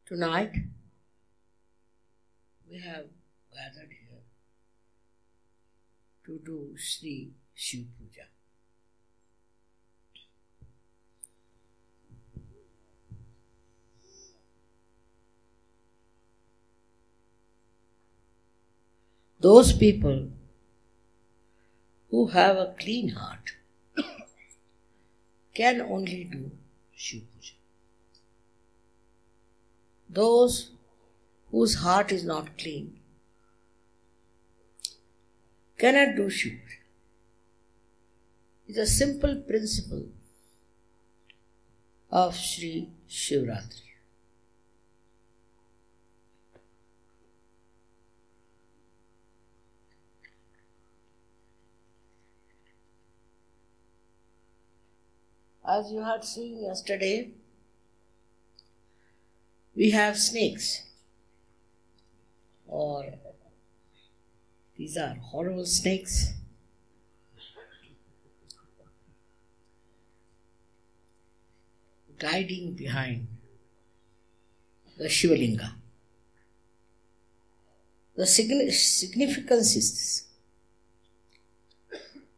Tonight, we have gathered here to do Sri Shiv Puja. Those people who have a clean heart can only do Shiv Puja. Those whose heart is not clean cannot do Shiv Puja. It's a simple principle of Sri Shivaratri. As you had seen yesterday, we have snakes, or these are horrible snakes. Gliding behind the Shivalinga. The significance is this.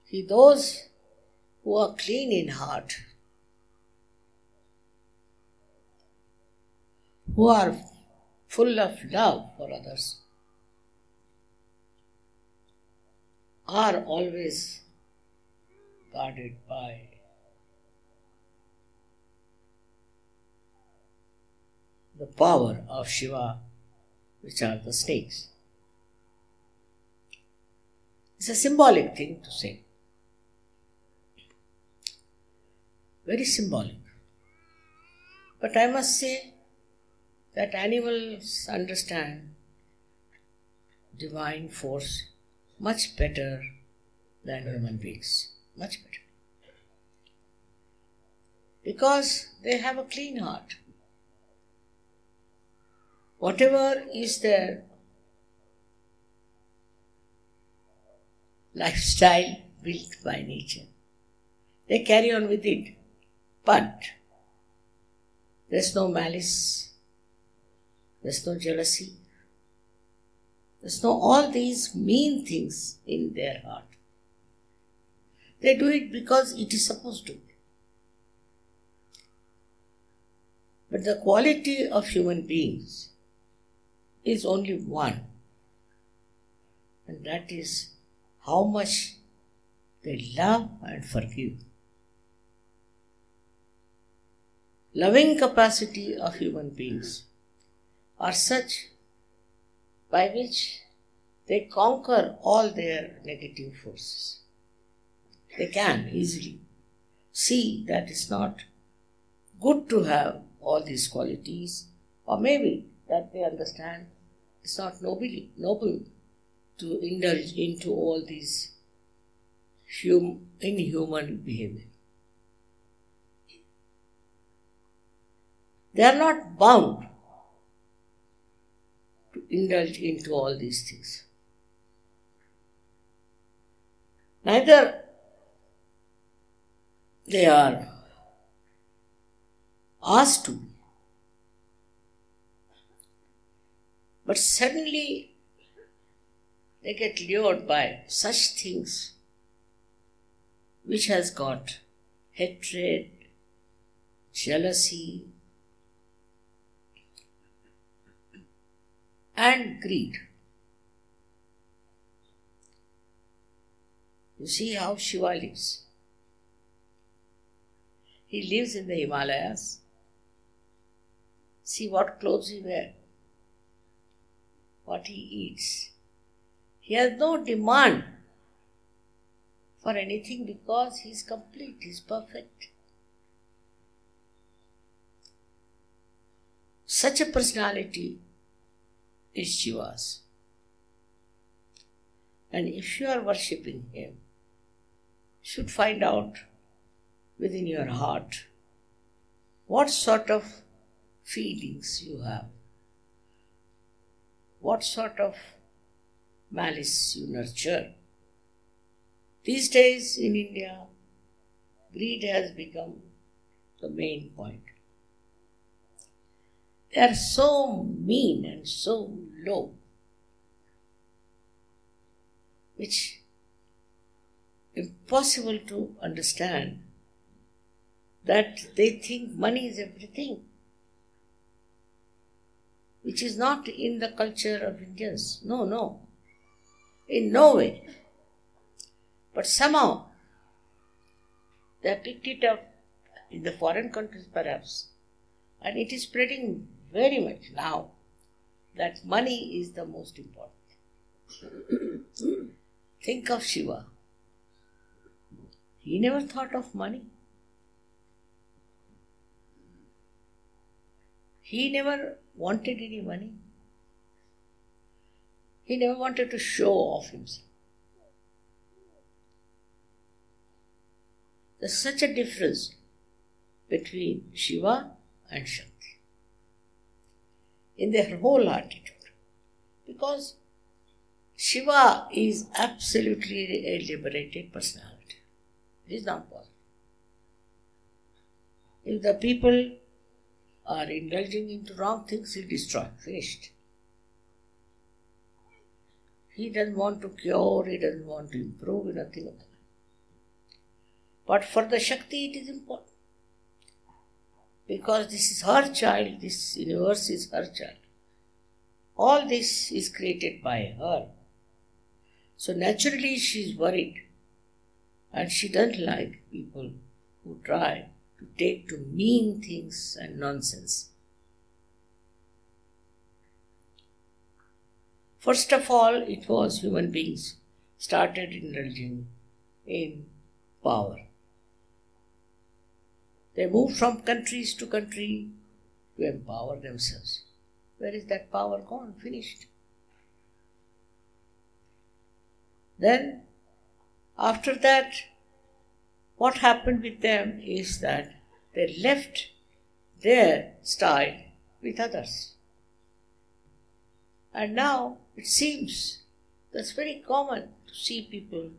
See, those who are clean in heart, who are full of love for others, are always guarded by the power of Shiva, which are the snakes. It's a symbolic thing to say. Very symbolic. But I must say that animals understand divine force much better than human beings. Much better. Because they have a clean heart. Whatever is their lifestyle built by nature, they carry on with it. But there's no malice, there's no jealousy, there's no all these mean things in their heart. They do it because it is supposed to. But the quality of human beings is only one, and that is how much they love and forgive. Loving capacity of human beings are such by which they conquer all their negative forces. They can easily see that it's not good to have all these qualities, or maybe that they understand it's not noble to indulge into all these inhuman behavior. They are not bound to indulge into all these things. Neither they are asked to be. But suddenly they get lured by such things which has got hatred, jealousy, and greed. You see how Shiva lives. He lives in the Himalayas. See what clothes he wears, what he eats. He has no demand for anything because he is complete, he is perfect. Such a personality is Shiva's. And if you are worshipping him, you should find out within your heart what sort of feelings you have, what sort of malice you nurture. These days in India, greed has become the main point. They are so mean and so low, which impossible to understand, that they think money is everything, which is not in the culture of Indians. No, in no way. But somehow they have picked it up in the foreign countries perhaps, and it is spreading very much now that money is the most important. Think of Shiva. He never thought of money. He never wanted any money. He never wanted to show off himself. There's such a difference between Shiva and Shakti in their whole attitude. Because Shiva is absolutely a liberated personality. It is not possible. If the people are indulging into wrong things, he'll destroy. Finished. He doesn't want to cure, he doesn't want to improve, nothing of that. But for the Shakti, it is important. Because this is her child, this universe is her child. All this is created by her. So naturally she is worried, and she doesn't like people who try to take to mean things and nonsense. First of all, it was human beings started indulging in power. They moved from countries to country to empower themselves. Where is that power gone? Finished. Then, after that, what happened with them is that they left their style with others. And now it seems that's very common to see people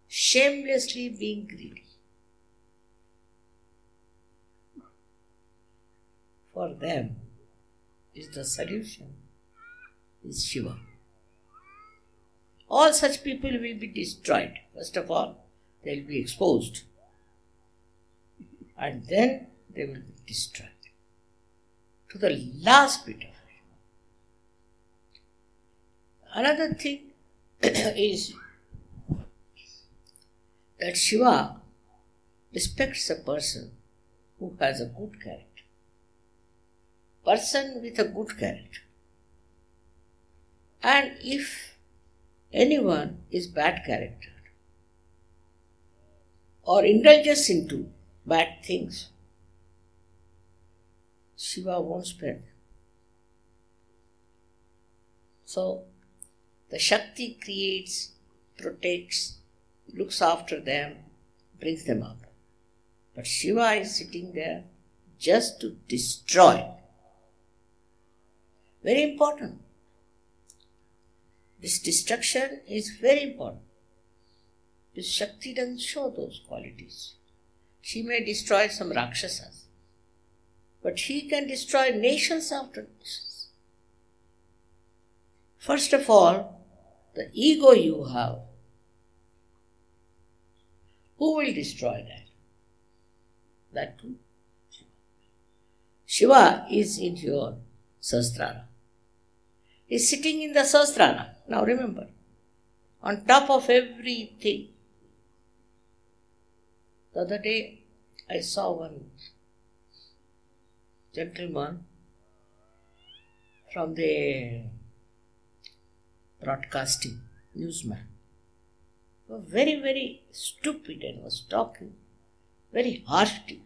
shamelessly being greedy. For them is the solution, is Shiva. All such people will be destroyed. First of all, they will be exposed. And then they will be destroyed. To the last bit of it. Another thing is that Shiva respects a person who has a good character. Person with a good character. And if anyone is bad character or indulges into bad things, Shiva won't spare them. So, the Shakti creates, protects, looks after them, brings them up. But Shiva is sitting there just to destroy. Very important. This destruction is very important. This Shakti doesn't show those qualities. She may destroy some Rakshasas, but she can destroy nations after nations. First of all, the ego you have, who will destroy that? That too. Shiva is in your Sahasrara. He is sitting in the Sahasrara. Now remember, on top of everything. The other day, I saw one gentleman from the broadcasting newsman. He was very, very stupid and was talking very harshly.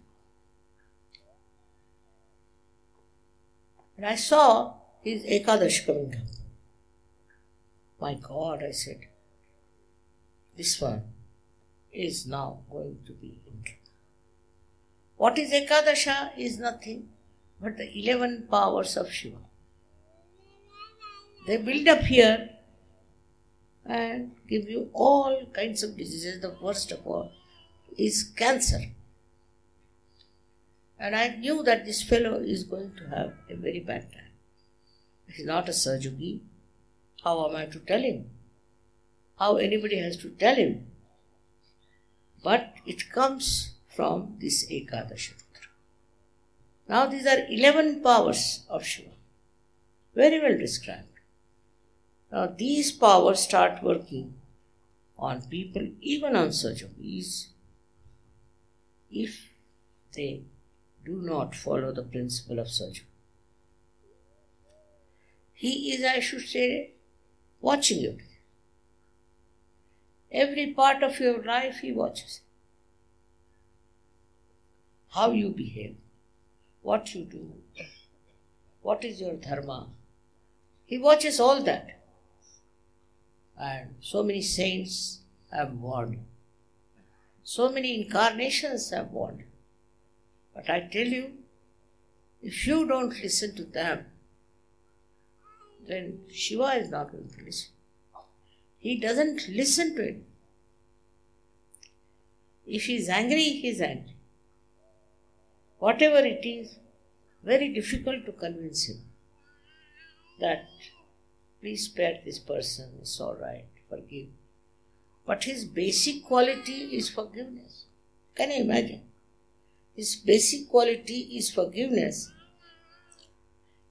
And I saw his Ekadash coming up. My God, I said, this one is now going to be in trouble. What is Ekadasha is nothing but the 11 powers of Shiva. They build up here and give you all kinds of diseases. The worst of all is cancer. And I knew that this fellow is going to have a very bad time. He is not a Sahajogi. How am I to tell him? How anybody has to tell him? But it comes from this Ekadasha Rudra. Now these are 11 powers of Shiva. Very well described. Now these powers start working on people, even on Sahajogis, if they do not follow the principle of Sahaja. He is, I should say, watching you. Every part of your life he watches. How you behave, what you do, what is your dharma. He watches all that. And so many saints have warned. So many incarnations have warned. But I tell you, if you don't listen to them, then Shiva is not going to listen. He doesn't listen to it. If he is angry, he is angry. Whatever it is, very difficult to convince him that please spare this person, it's all right, forgive. But his basic quality is forgiveness. Can you imagine? His basic quality is forgiveness.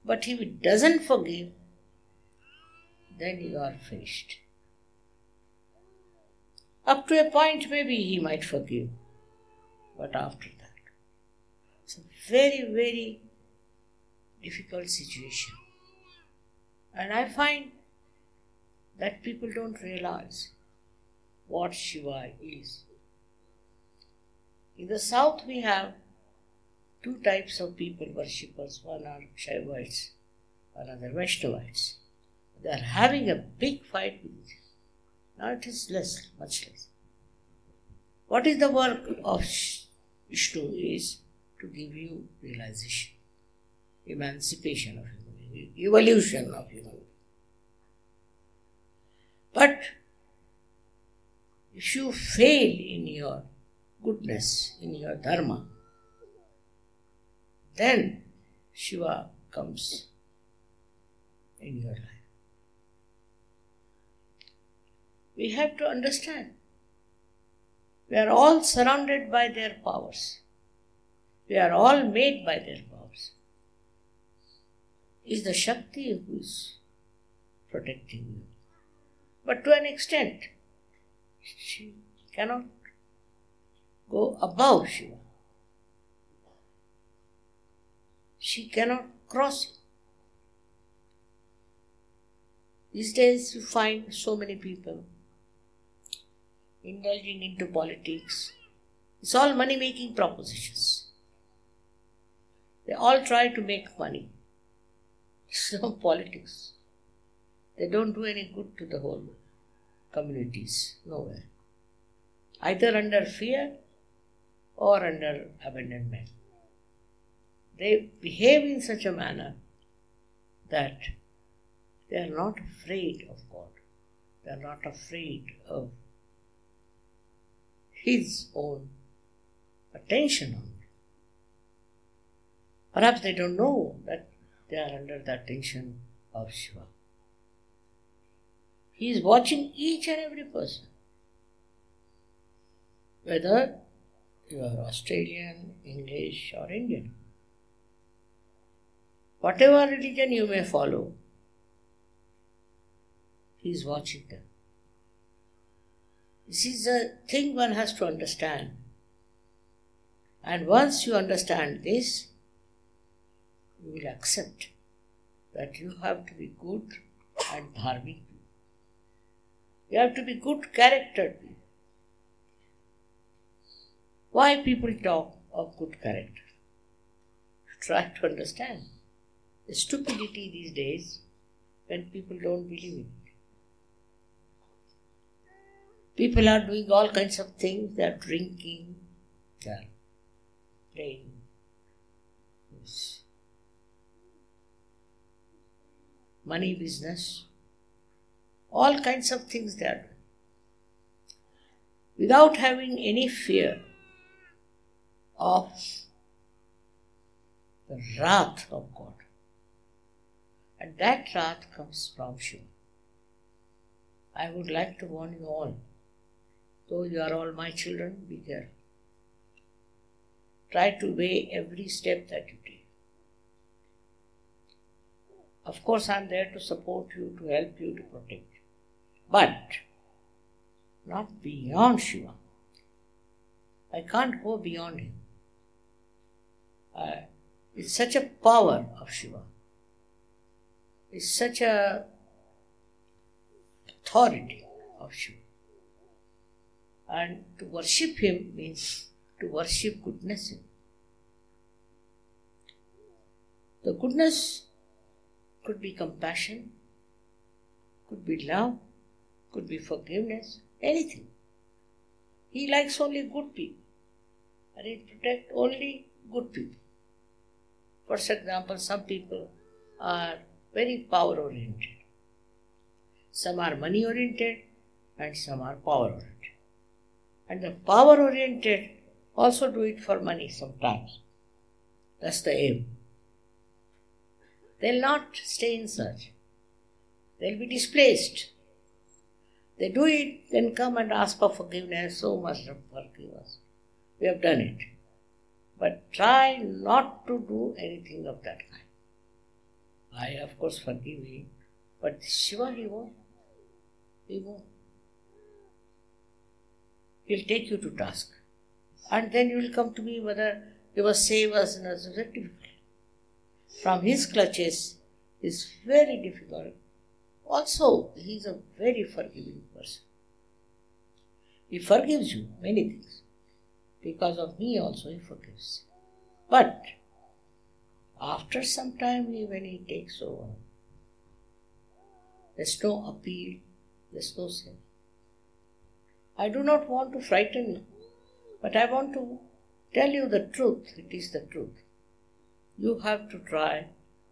But if he doesn't forgive, then you are finished. Up to a point, maybe he might forgive. But after that, it's a very, very difficult situation. And I find that people don't realize what Shiva is. In the south we have two types of people, worshippers. One are Shaivites, another Vaishnavites. They are having a big fight with each other. Now it is less, much less. What is the work of Vishnu is to give you realization, emancipation of human being, evolution of human being. But if you fail in your goodness, in your dharma, then Shiva comes in your life. We have to understand, we are all surrounded by their powers. We are all made by their powers. It's the Shakti who is protecting you. But to an extent, she cannot go above Shiva. She cannot cross it. These days you find so many people indulging into politics. It's all money-making propositions. They all try to make money. It's no politics. They don't do any good to the whole communities, nowhere. Either under fear or under abandonment. They behave in such a manner that they are not afraid of God. They are not afraid of His own attention on it. Perhaps they don't know that they are under the attention of Shiva. He is watching each and every person. Whether you are Australian, English or Indian. Whatever religion you may follow, He is watching them. This is a thing one has to understand. And once you understand this, you will accept that you have to be good and dharmic. You have to be good character. Why people talk of good character? Try to understand. The stupidity these days when people don't believe in it. People are doing all kinds of things. They are drinking, they are playing this money business. All kinds of things they are doing. Without having any fear of the wrath of God. And that wrath comes from Shiva. I would like to warn you all, though you are all my children, be careful. Try to weigh every step that you take. Of course, I am there to support you, to help you, to protect you. But not beyond Shiva. I can't go beyond him. It's such a power of Shiva. It's such a authority of Shiva. And to worship him means to worship goodness in him. The goodness could be compassion, could be love, could be forgiveness, anything. He likes only good people, and he protects only good people. For example, some people are very power oriented. Some are money oriented and some are power oriented. And the power oriented also do it for money sometimes. That's the aim. They'll not stay in search. They'll be displaced. They do it, then come and ask for forgiveness. So much forgive us. We have done it. But try not to do anything of that kind. I, of course, forgive him. But Shiva, he won't. He won't. He'll take you to task. And then you will come to me whether you will save us, and it's very difficult. From his clutches is very difficult. Also, he is a very forgiving person. He forgives you many things. Because of me also he forgives. But after some time, when he takes over, there's no appeal, there's no sin. I do not want to frighten you, but I want to tell you the truth. It is the truth. You have to try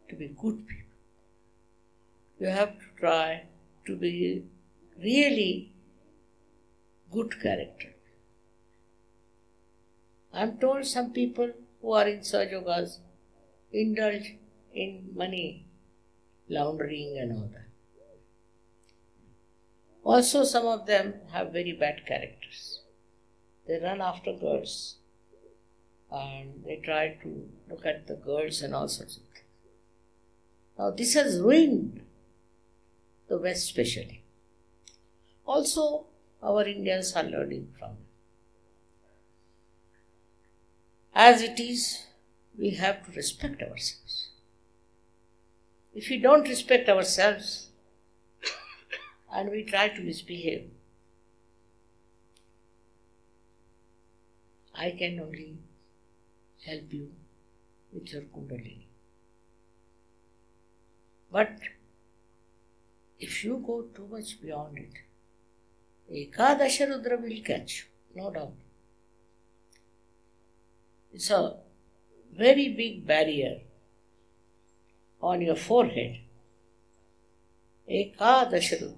to be good people. You have to try to be really good character. I am told some people who are in Sahaja Yogas indulge in money laundering and all that. Also, some of them have very bad characters. They run after girls and they try to look at the girls and all sorts of things. Now, this has ruined the West especially. Also, our Indians are learning from it. As it is, we have to respect ourselves. If we don't respect ourselves and we try to misbehave, I can only help you with your Kundalini. But if you go too much beyond it, Ekadasha Rudra will catch you, no doubt. It's a very big barrier on your forehead. Ekadasha Rudra.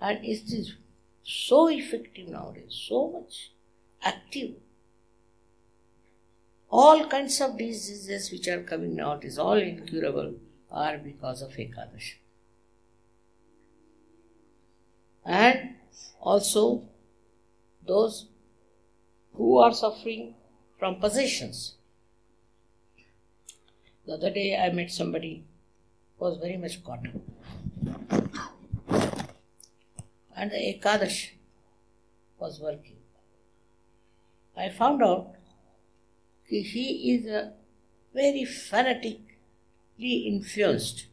And it is so effective nowadays, so much active. All kinds of diseases which are coming nowadays, all incurable, are because of Ekadasha. And also those who are suffering from possessions. The other day I met somebody who was very much caught up. And the Ekadash was working. I found out that he is a very fanatically influenced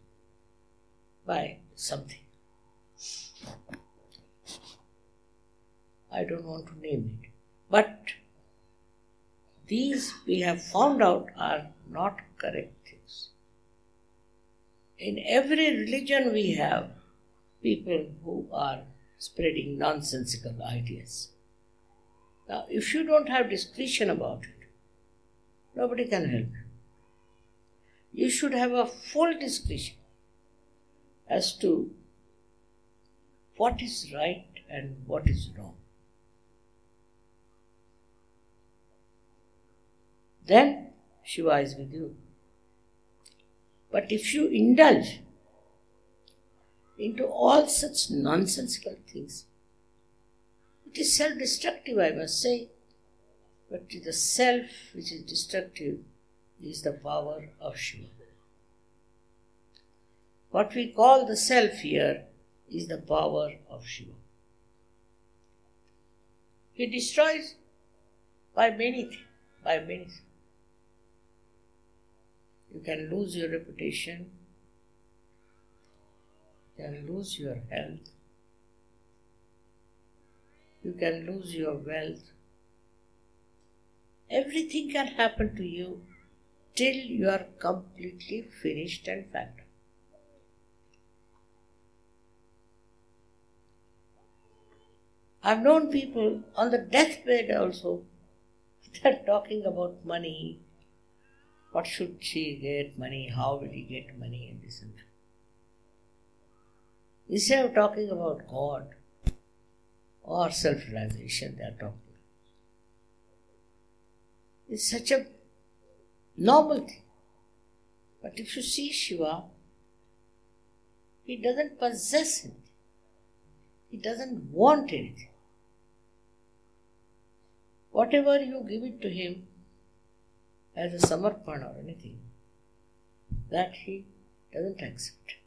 by something. I don't want to name it. But these we have found out are not correct things. In every religion we have people who are spreading nonsensical ideas. Now, if you don't have discretion about it, nobody can help you. You should have a full discretion as to what is right and what is wrong. Then Shiva is with you. But if you indulge into all such nonsensical things, it is self-destructive, I must say. But the self which is destructive is the power of Shiva. What we call the self here is the power of Shiva. He destroys by many things. You can lose your reputation, you can lose your health, you can lose your wealth. Everything can happen to you till you are completely finished and fat. I've known people on the deathbed also, they're talking about money. What should she get money? How will he get money? And this and that. Instead of talking about God or self-realization, they are talking. It's such a normal thing. But if you see Shiva, he doesn't possess anything. He doesn't want anything. Whatever you give it to him as a samarpan or anything, that he doesn't accept.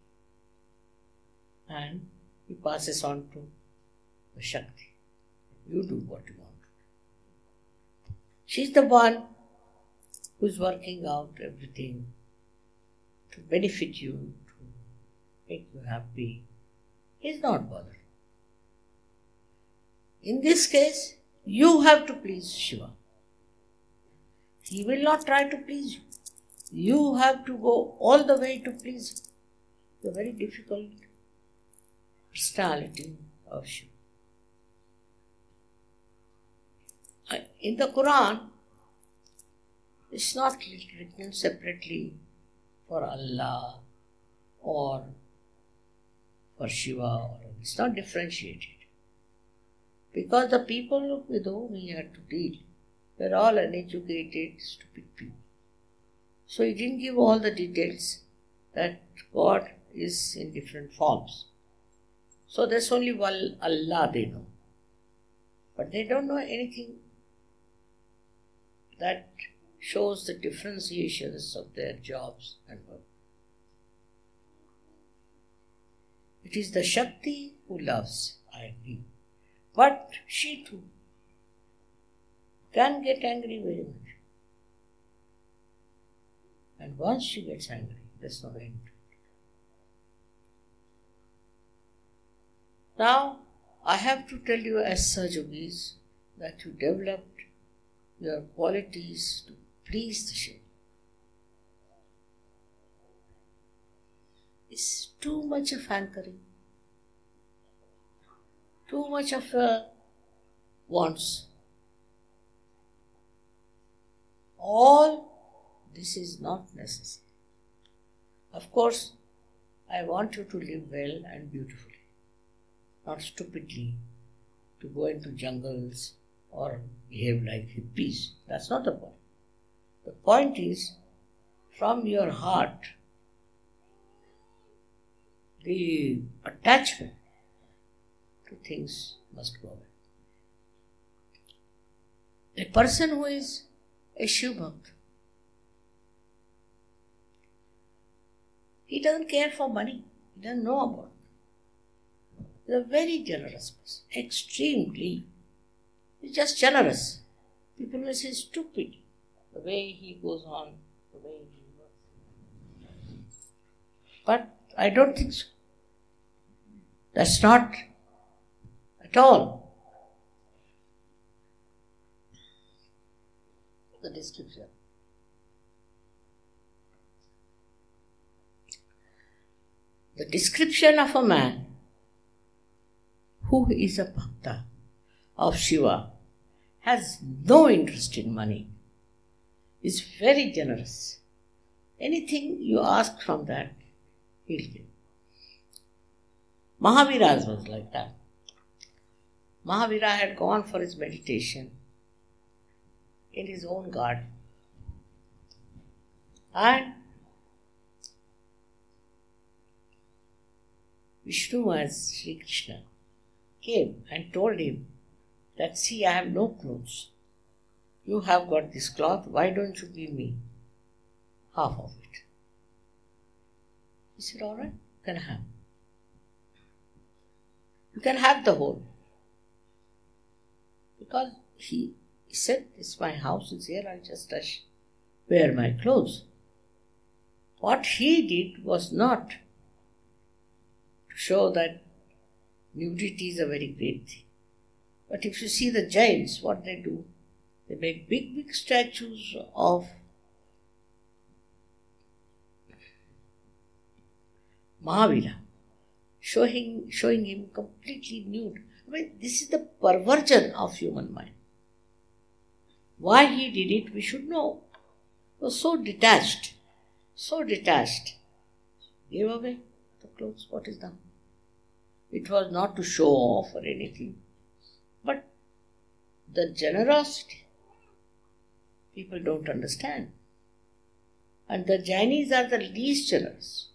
And he passes on to the Shakti. You do what you want. She's the one who's working out everything to benefit you, to make you happy. He's not bothered. In this case, you have to please Shiva. He will not try to please you. You have to go all the way to please him. It's a very difficult personality of Shiva. In the Quran, it's not written separately for Allah or for Shiva, or it's not differentiated. Because the people with whom he had to deal were all uneducated, stupid people. So he didn't give all the details that God is in different forms. So there's only one Allah they know. But they don't know anything that shows the differentiations of their jobs and work. It is the Shakti who loves, I agree. But she too can get angry very much. And once she gets angry, there's no end. Now, I have to tell you as Sahajogis that you developed your qualities to please the Shiva. It's too much of hankering, too much of wants. All this is not necessary. Of course, I want you to live well and beautifully, not stupidly, to go into jungles or behave like hippies. That's not the point. The point is, from your heart, the attachment to things must go away. A person who is a Shiv Bhakt, he doesn't care for money. He doesn't know about it. He's a very generous person, extremely. He's just generous. People will say stupid, the way he goes on, the way he works. But I don't think so. That's not at all the description. The description of a man who is a bhakta of Shiva, has no interest in money, is very generous. Anything you ask from that, he'll give. Mahavira was like that. Mahavira had gone for his meditation in his own garden. And Vishnu, as Sri Krishna, came and told him that, see, I have no clothes. You have got this cloth, why don't you give me half of it? He said, all right, you can have. You can have the whole. Because he said, it's my house, it's here, I'll just wear my clothes. What he did was not to show that nudity is a very great thing. But if you see the giants, what they do, they make big, big statues of Mahavira, showing him completely nude. I mean, this is the perversion of human mind. Why he did it, we should know. He was so detached. Gave away the clothes, what is that? It was not to show off or anything, but the generosity. People don't understand. And the Jainis are the least generous.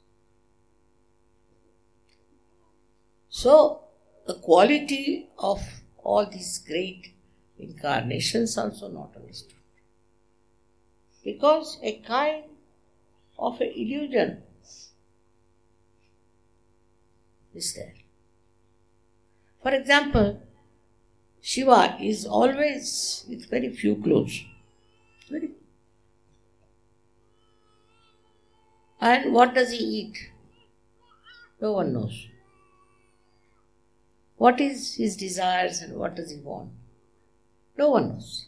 So, the quality of all these great incarnations also not understood. Because a kind of an illusion is there. For example, Shiva is always with very few clothes. And what does he eat? No one knows. What is his desires and what does he want? No one knows.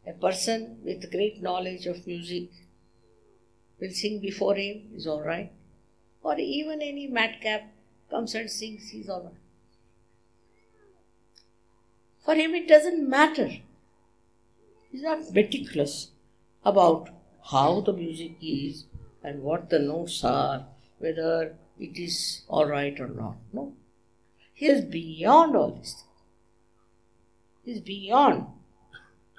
A person with great knowledge of music will sing before him, is all right. Or even any madcap comes and sings, he's all right. For him it doesn't matter. He's not meticulous about how the music is and what the notes are, whether it is all right or not. No. He is beyond all this. He is beyond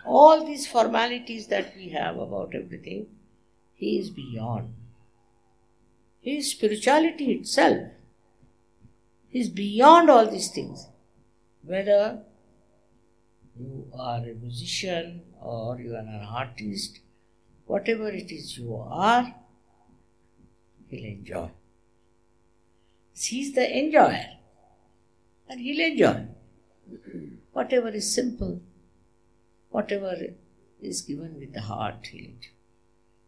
all these formalities that we have about everything. He is beyond. He is spirituality itself. He is beyond all these things. Whether you are a musician or you are an artist, whatever it is you are, he'll enjoy. He's the enjoyer. And he'll enjoy. Whatever is simple, whatever is given with the heart, he'll enjoy.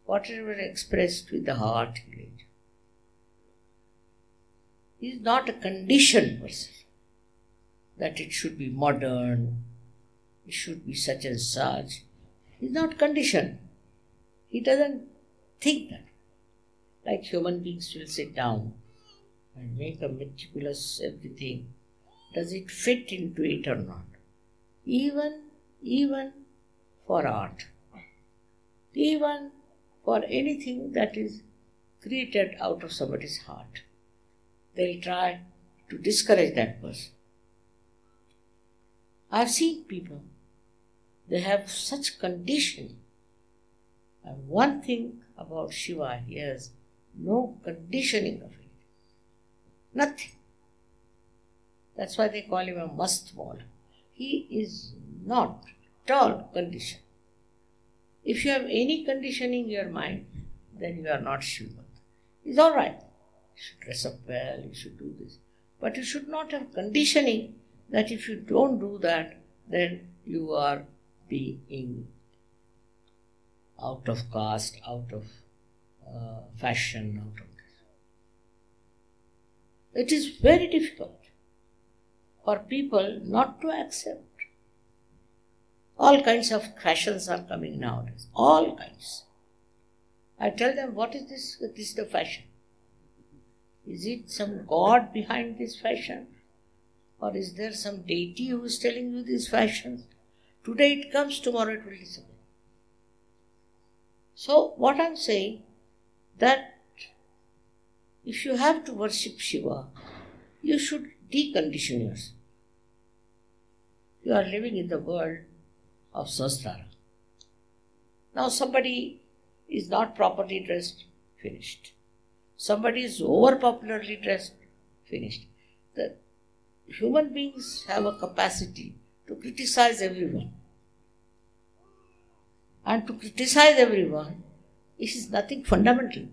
Whatever is expressed with the heart, he'll enjoy. He is not a conditioned person, that it should be modern, it should be such and such. He is not conditioned. He doesn't think that. Like human beings will sit down and make a meticulous everything. Does it fit into it or not? Even for art, even for anything that is created out of somebody's heart, they'll try to discourage that person. I've seen people, they have such conditioning. And one thing about Shiva, he has no conditioning of it. Nothing. That's why they call him a mast wall. He is not at all conditioned. If you have any conditioning in your mind, then you are not Shiva. It's all right. You should dress up well, you should do this. But you should not have conditioning that if you don't do that, then you are being out of caste, out of fashion, out of this. It is very difficult for people not to accept. All kinds of fashions are coming nowadays. All kinds. I tell them, what is this? This is the fashion. Is it some god behind this fashion? Or is there some deity who is telling you these fashions? Today it comes, tomorrow it will disappear. So what I am saying, that if you have to worship Shiva, you should decondition yourself. You are living in the world of Sahasrara. Now somebody is not properly dressed, finished. Somebody is over popularly dressed, finished. The human beings have a capacity to criticize everyone. And to criticize everyone is nothing fundamental.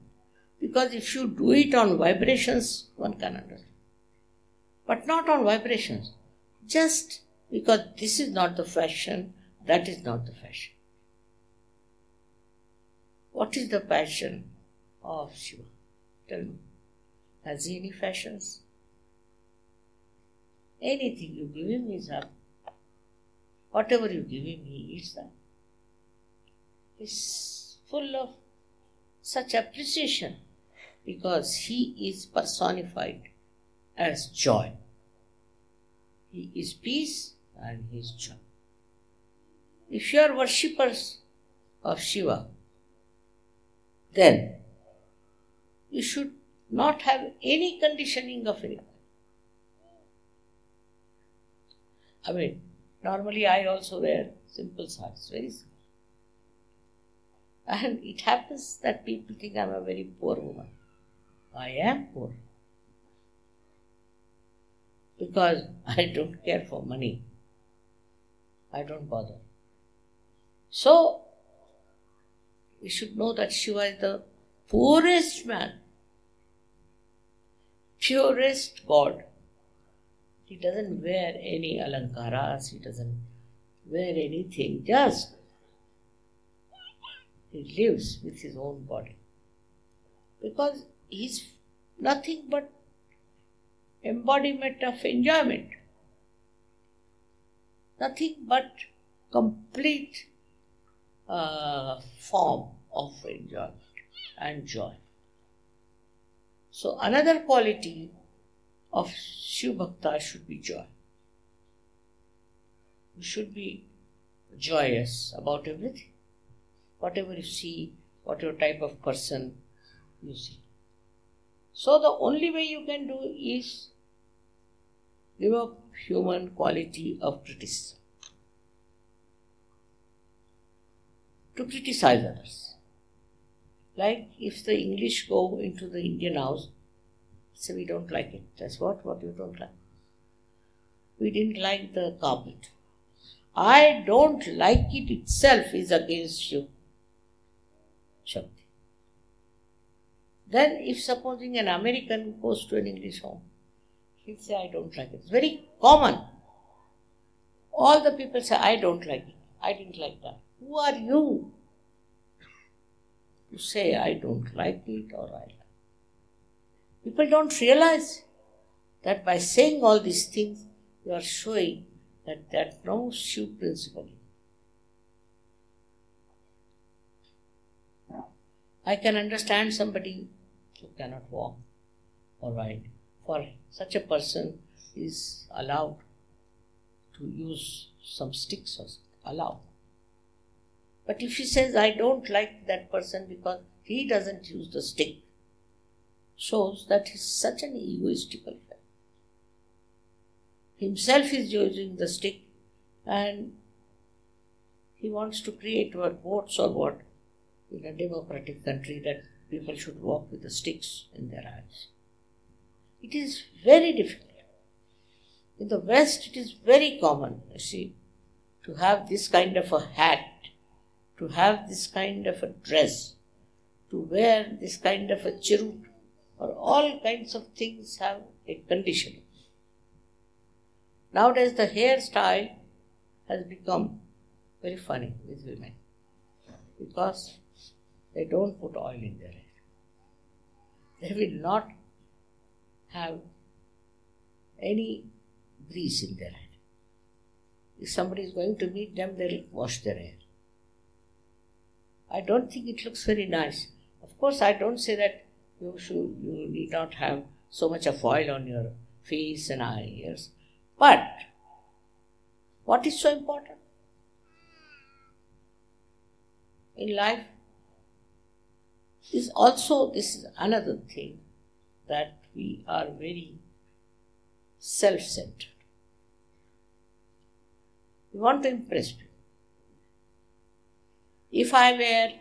Because if you do it on vibrations, one can understand. But not on vibrations. Just because this is not the fashion, that is not the fashion. What is the passion of Shiva? Tell me. Has he any fashions? Anything you give him is up. Whatever you give him, he eats that. He's full of such appreciation because he is personified as joy. He is peace and he is joy. If you are worshippers of Shiva, then you should not have any conditioning of anything. I mean, normally I also wear simple saris, very simple. And it happens that people think I am a very poor woman. I am poor. Because I don't care for money. I don't bother. So, we should know that Shiva is the poorest man, purest God. He doesn't wear any alankaras, he doesn't wear anything, just he lives with his own body. Because he's nothing but embodiment of enjoyment. Nothing but complete form of enjoyment and joy. So another quality of Shiv Bhakta should be joy. You should be joyous about everything. Whatever you see, whatever type of person you see. So the only way you can do is give up human quality of criticism. To criticize others. Like if the English go into the Indian house, say we don't like it. That's what you don't like. We didn't like the carpet. I don't like it itself is against you. Shakti. Then if supposing an American goes to an English home, he'll say, I don't like it. It's very common. All the people say, I don't like it. I didn't like that. Who are you to say, I don't like it or I like it? People don't realize that by saying all these things, you are showing that there is no Shiv principle. I can understand somebody who cannot walk or ride. For such a person is allowed to use some sticks or allowed. But if he says, I don't like that person because he doesn't use the stick, shows that he's such an egoistical fellow. Himself is using the stick and he wants to create what votes or what in a democratic country that people should walk with the sticks in their hands. It is very difficult. In the West, it is very common, you see, to have this kind of a hat, to have this kind of a dress, to wear this kind of a chirut, or all kinds of things have a condition. Nowadays, the hairstyle has become very funny with women because they don't put oil in their hair. They will not have any grease in their hair. If somebody is going to meet them, they will wash their hair. I don't think it looks very nice. Of course, I don't say that you need not have so much of oil on your face and ears. But what is so important in life is also, this is another thing, that we are very self-centered. We want to impress people. If I wear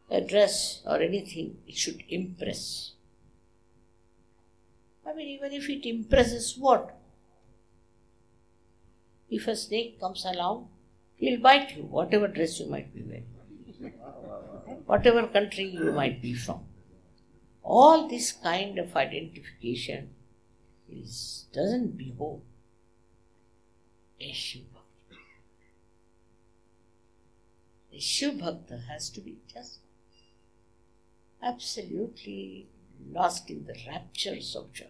a dress or anything, it should impress. I mean, even if it impresses what? If a snake comes along, he'll bite you, whatever dress you might be wearing, whatever country you might be from. All this kind of identification doesn't behove a Shiv Bhakta. A Shiv Bhakta has to be just absolutely lost in the raptures of joy.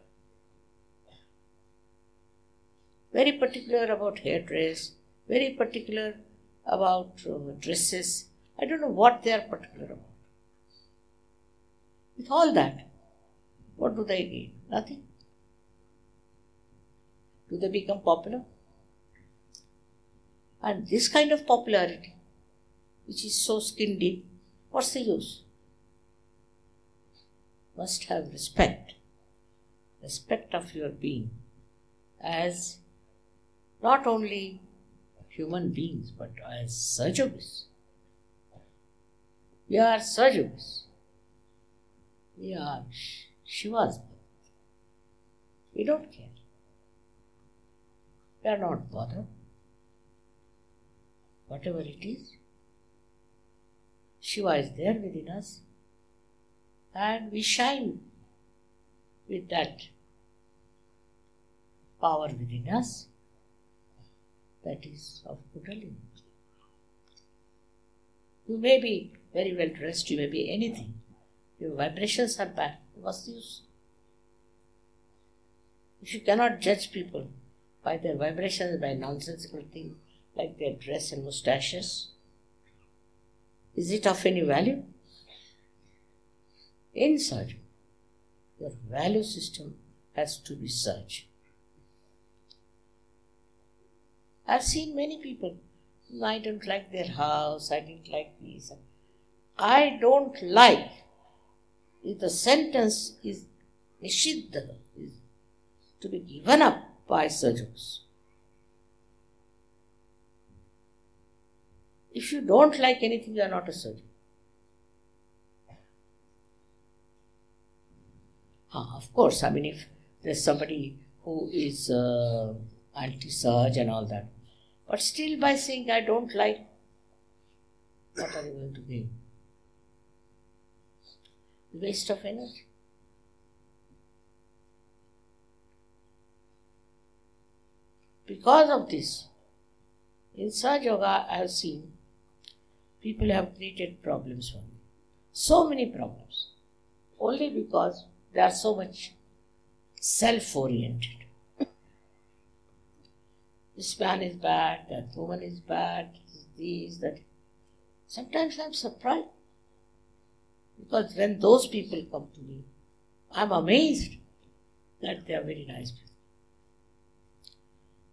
Very particular about hairdress, very particular about dresses. I don't know what they are particular about. With all that, what do they gain? Nothing. Do they become popular? And this kind of popularity, which is so skin deep, what's the use? Must have respect of your being as not only human beings but as Sahajavis. We are Sahajavis. We are Shiva's birth. We don't care. We are not bothered. Whatever it is, Shiva is there within us, and we shine with that power within us that is of Kundalini. You may be very well dressed, you may be anything. Your vibrations are bad. What's the use? If you cannot judge people by their vibrations, by nonsensical things like their dress and moustaches, is it of any value? In Sahaja, your value system has to be Sahaja. I've seen many people, I don't like their house, I didn't like this. I don't like, if the sentence is Nishiddha, is to be given up by Sahajas. If you don't like anything, you are not a Sahaja. Of course, I mean, if there's somebody who is anti-Sahaj and all that, but still by saying, I don't like, what are you going to gain? Waste of energy. Because of this, in Sahaja Yoga, I have seen people have created problems for me. So many problems. Only because they are so much self-oriented. This man is bad, that woman is bad, this, that. Sometimes I am surprised. Because when those people come to me, I am amazed that they are very nice people.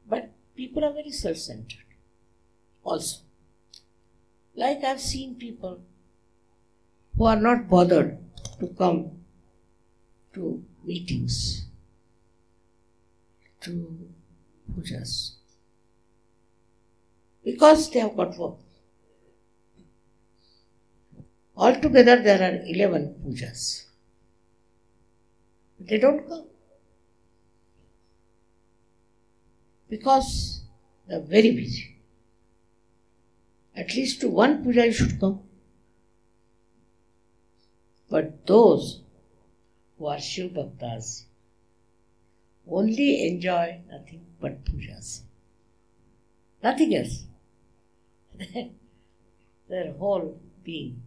But people are very self-centered also. Like I have seen people who are not bothered to come to meetings, to pujas, because they have got work. Altogether there are 11 pujas. They don't come because they are very busy. At least to one puja you should come. But those who are Shiv Bhaktas only enjoy nothing but pujas. Nothing else. Their whole being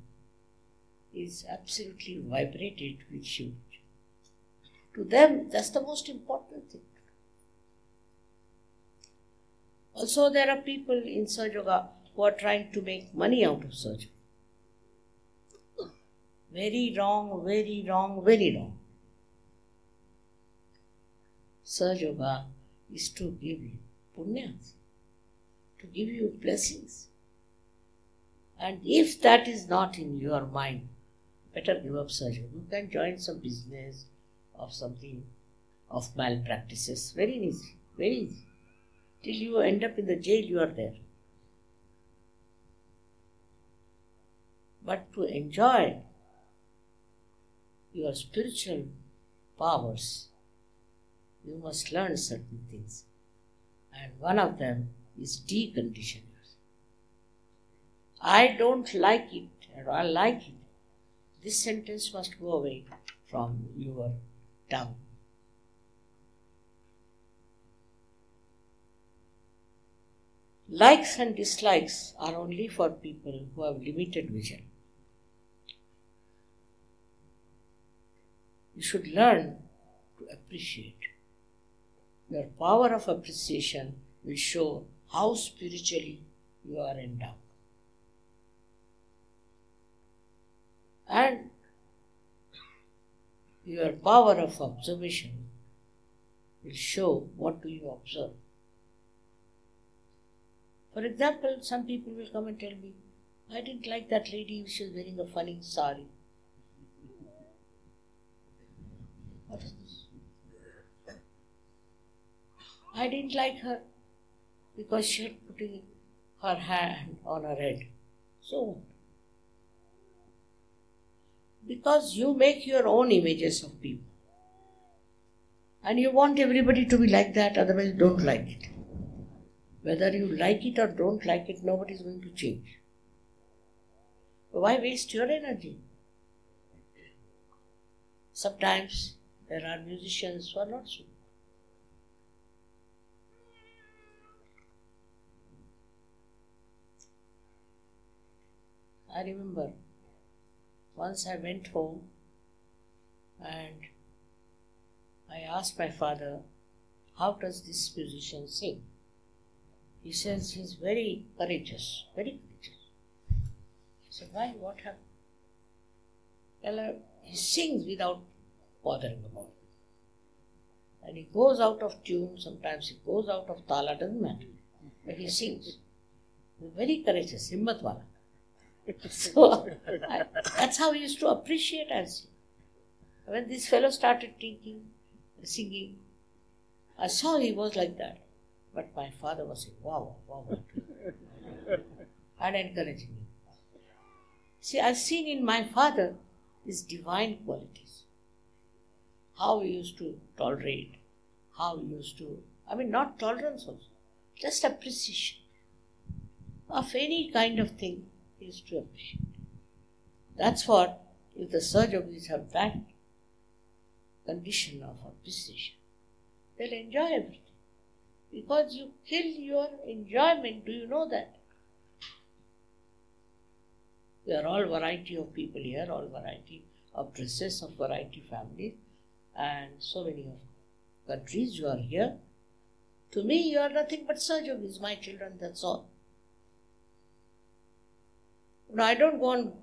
is absolutely vibrated with Shiv. To them, that's the most important thing. Also, there are people in Sahaja Yoga who are trying to make money out of Sahaja. Very wrong, very wrong, very wrong. Sahaja Yoga is to give you punyas, to give you blessings. And if that is not in your mind, better give up Sahaja Yoga. You can join some business of something, of malpractices. Very easy, very easy. Till you end up in the jail, you are there. But to enjoy your spiritual powers, you must learn certain things. And one of them is decondition yourself. I don't like it, or I like it. This sentence must go away from your tongue. Likes and dislikes are only for people who have limited vision. You should learn to appreciate. Your power of appreciation will show how spiritually you are endowed. And your power of observation will show what do you observe. For example, some people will come and tell me, I didn't like that lady, she was wearing a funny sari. What is this? I didn't like her because she had put her hand on her head. So what? Because you make your own images of people. And you want everybody to be like that, otherwise you don't like it. Whether you like it or don't like it, nobody is going to change. Why waste your energy? Sometimes there are musicians who are not so. I remember once I went home and I asked my father, how does this musician sing? He says he's very courageous, very courageous. I said, why? What happened? Well, he sings without bothering about it. And he goes out of tune, sometimes he goes out of tala, doesn't matter. But he sings. He's very courageous, himmat wala. So, that's how he used to appreciate us. When this fellow started singing, I saw he was like that. But my father was saying, wow, wow, and encouraging me. See, I've seen in my father his divine qualities. How he used to tolerate, how he used to, not tolerance also, just appreciation of any kind of thing he used to appreciate. That's what, if the Sahajogis have that condition of appreciation, they'll enjoy everything. Because you kill your enjoyment, do you know that? We are all variety of people here, all variety of dresses, of variety families, and so many of countries you are here. To me, you are nothing but Sahajogis, my children, that's all. I don't go on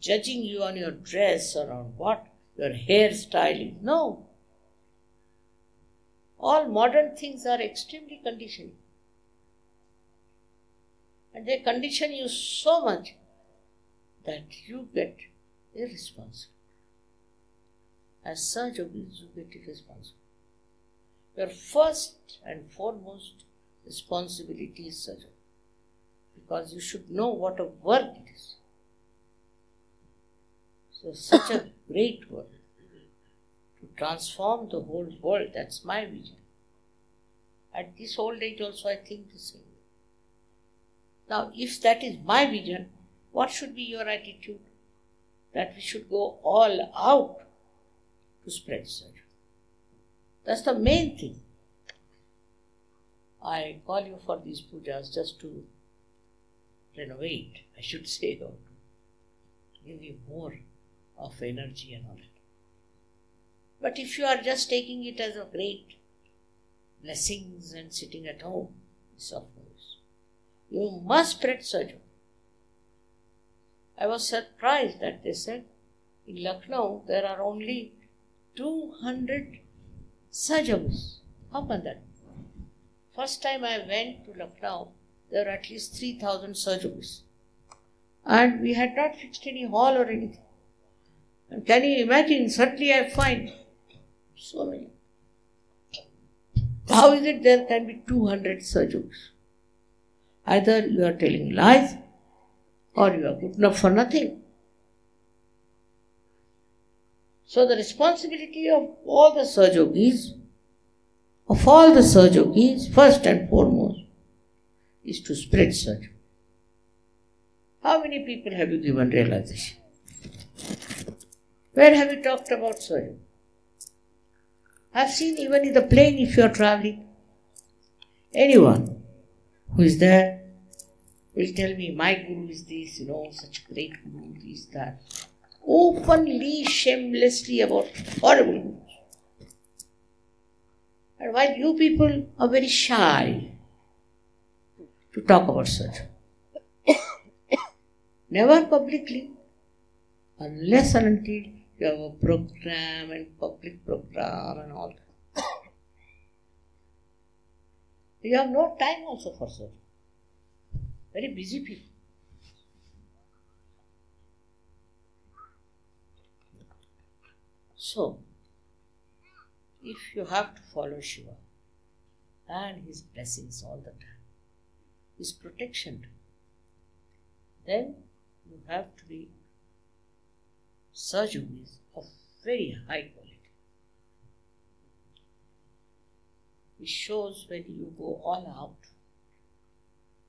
judging you on your dress or on what, your hairstyle is. No. All modern things are extremely conditioning. And they condition you so much that you get irresponsible. As Sahajogis, you get irresponsible. Your first and foremost responsibility is Sahaja. Because you should know what a work it is. So such a great work. To transform the whole world, that's my vision. At this old age also I think the same. Now if that is my vision, what should be your attitude? That we should go all out to spread Sahaja. That's the main thing. I call you for these pujas just to renovate, I should say, or to give you more of energy and all that. But if you are just taking it as a great blessings and sitting at home, it's of no use. You must spread Sahaja. I was surprised that they said in Lucknow there are only 200 Sahajogis. How can that? First time I went to Lucknow, there were at least 3,000 Sahajogis. And we had not fixed any hall or anything. And can you imagine, suddenly I find so many. How is it there can be 200 Sahajogis? Either you are telling lies or you are good enough for nothing. So the responsibility of all the Sahajogis, first and foremost, is to spread Sahaja. How many people have you given realization? Where have you talked about Sahaja? I've seen even in the plane, if you are traveling, anyone who is there will tell me, my guru is this, such great guru, this, that. Openly, shamelessly about horrible gurus. And while you people are very shy to talk about such, never publicly, unless and until you have a program and public program and all that. You have no time also for such. Very busy people. So, if you have to follow Shiva and his blessings all the time, his protection, then you have to be Sahajogis of very high quality. It shows when you go all out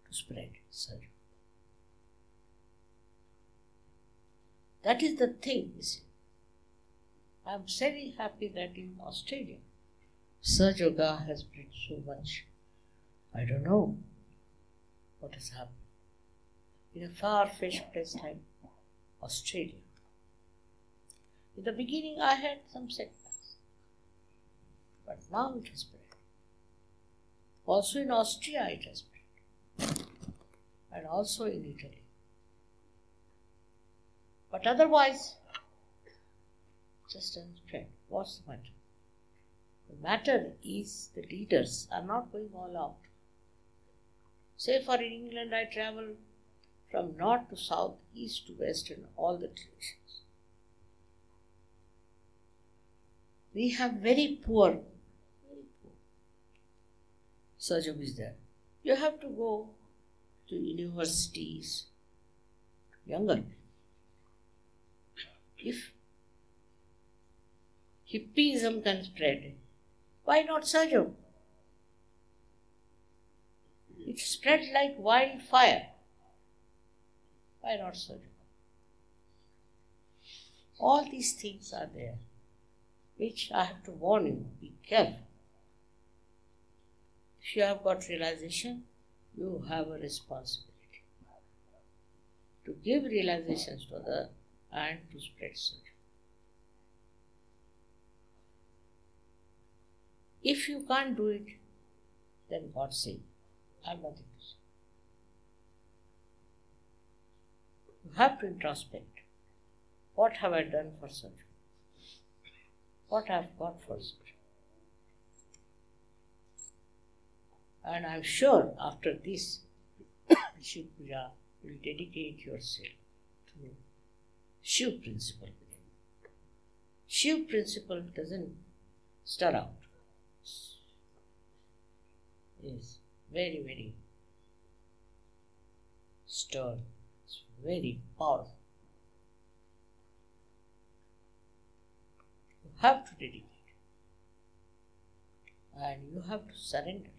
to spread Sahaja. That is the thing, you see. I am very happy that in Australia, Sahaja Yoga has spread so much. I don't know what has happened. In a far-fetched place like Australia. In the beginning, I had some setbacks, but now it has spread. Also in Austria, it has spread, and also in Italy. But otherwise, just doesn't spread. What's the matter? The matter is the leaders are not going all out. Say for in England, I travel from north to south, east to west in all the traditions. We have very poor Sahajogis there. You have to go to universities, younger. If hippism can spread, why not Sahaja? It spread like wildfire. Why not Sahaja? All these things are there, which I have to warn you, be careful. If you have got realization, you have a responsibility to give realizations to others and to spread Sahaja. If you can't do it, then God save. I have nothing to say. You have to introspect. What have I done for Sahaja? What I have got for Sahaja? And I am sure after this, Shiv Puja will dedicate yourself to Shiv principle. Shiv principle doesn't stir out. It's very, very stern. It's very powerful. You have to dedicate. And you have to surrender.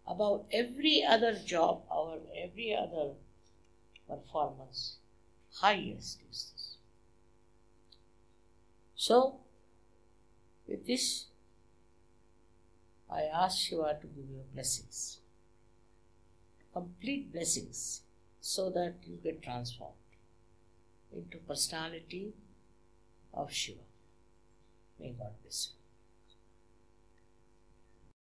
About every other job or every other performance, highest is this. So, with this, I ask Shiva to give you blessings, complete blessings, so that you get transformed into personality of Shiva. May God bless you.